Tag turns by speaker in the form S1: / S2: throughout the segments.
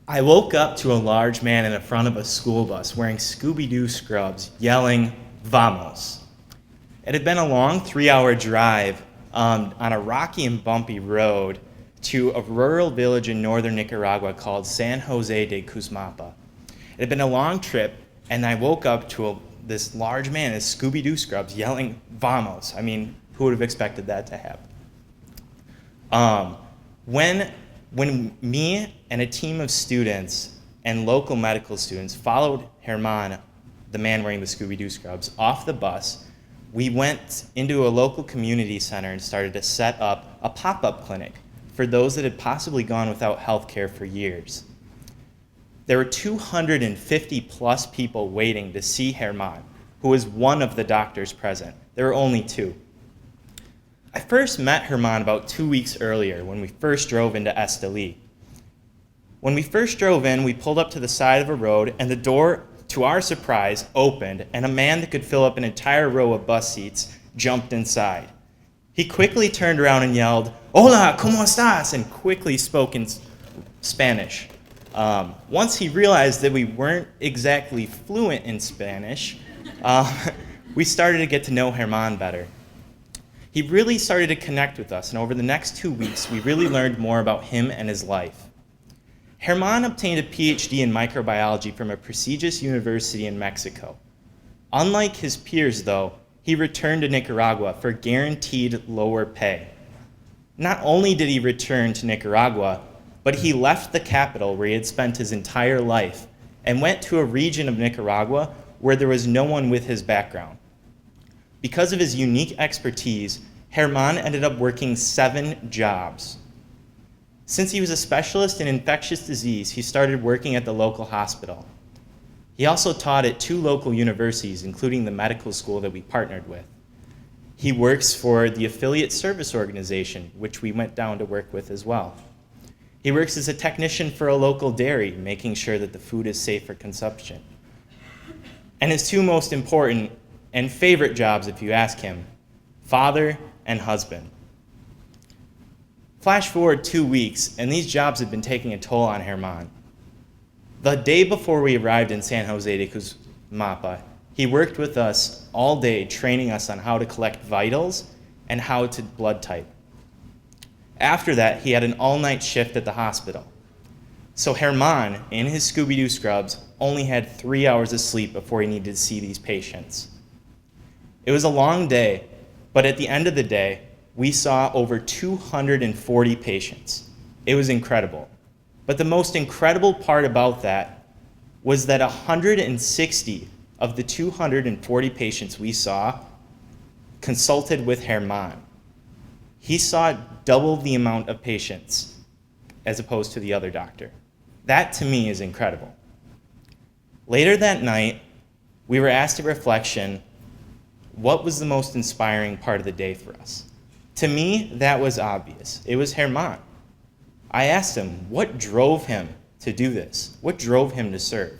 S1: I woke up to a large man in the front of a school bus wearing Scooby-Doo scrubs yelling, "Vamos." It had been a long 3-hour drive on a rocky and bumpy road to a rural village in northern Nicaragua called San Jose de Cusmapa. It had been a long trip, and I woke up to this large man in Scooby-Doo scrubs yelling, "Vamos." I mean, who would have expected that to happen? When me and a team of students and local medical students followed Herman, the man wearing the Scooby-Doo scrubs, off the bus, we went into a local community center and started to set up a pop-up clinic for those that had possibly gone without health care for years. There were 250 plus people waiting to see Herman, who was one of the doctors present. There were only two. I first met Herman about 2 weeks earlier when we first drove into Esteli. When we first drove in, we pulled up to the side of a road, and the door, to our surprise, opened, and a man that could fill up an entire row of bus seats jumped inside. He quickly turned around and yelled, "Hola, ¿cómo estás?" and quickly spoke in Spanish. Once he realized that we weren't exactly fluent in Spanish, we started to get to know Herman better. He really started to connect with us, and over the next 2 weeks, we really learned more about him and his life. Herman obtained a PhD in microbiology from a prestigious university in Mexico. Unlike his peers, though, he returned to Nicaragua for guaranteed lower pay. Not only did he return to Nicaragua, but he left the capital where he had spent his entire life and went to a region of Nicaragua where there was no one with his background. Because of his unique expertise, Herman ended up working 7 jobs. Since he was a specialist in infectious disease, he started working at the local hospital. He also taught at 2 local universities, including the medical school that we partnered with. He works for the affiliate service organization, which we went down to work with as well. He works as a technician for a local dairy, making sure that the food is safe for consumption. And his 2 most important and favorite jobs, if you ask him, father and husband. Flash forward 2 weeks, and these jobs have been taking a toll on Herman. The day before we arrived in San Jose de Cusmapa, he worked with us all day, training us on how to collect vitals and how to blood type. After that, he had an all-night shift at the hospital. So Herman, in his Scooby-Doo scrubs, only had 3 hours of sleep before he needed to see these patients. It was a long day, but at the end of the day, we saw over 240 patients. It was incredible. But the most incredible part about that was that 160 of the 240 patients we saw consulted with Herman. He saw double the amount of patients as opposed to the other doctor. That to me is incredible. Later that night, we were asked a reflection, what was the most inspiring part of the day for us? To me, that was obvious. It was Herman. I asked him, what drove him to do this? What drove him to serve?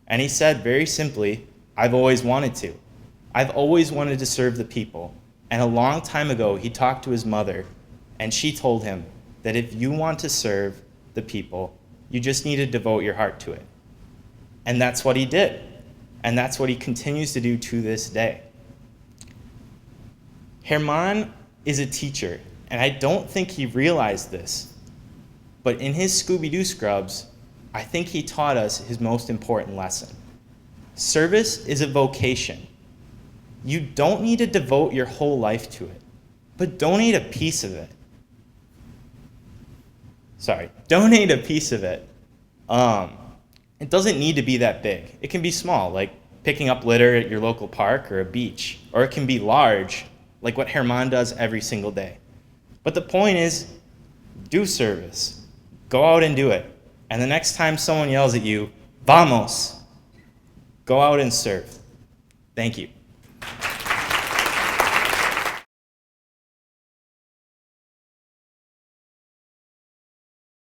S1: And he said very simply, I've always wanted to. I've always wanted to serve the people. And a long time ago, he talked to his mother, and she told him that if you want to serve the people, you just need to devote your heart to it. And that's what he did. And that's what he continues to do to this day. Herman is a teacher, and I don't think he realized this, but in his Scooby-Doo scrubs, I think he taught us his most important lesson. Service is a vocation. You don't need to devote your whole life to it, but donate a piece of it. Donate a piece of it. It doesn't need to be that big. It can be small, like picking up litter at your local park or a beach, or it can be large, like what Herman does every single day. But the point is, do service. Go out and do it. And the next time someone yells at you, "Vamos," go out and serve. Thank you.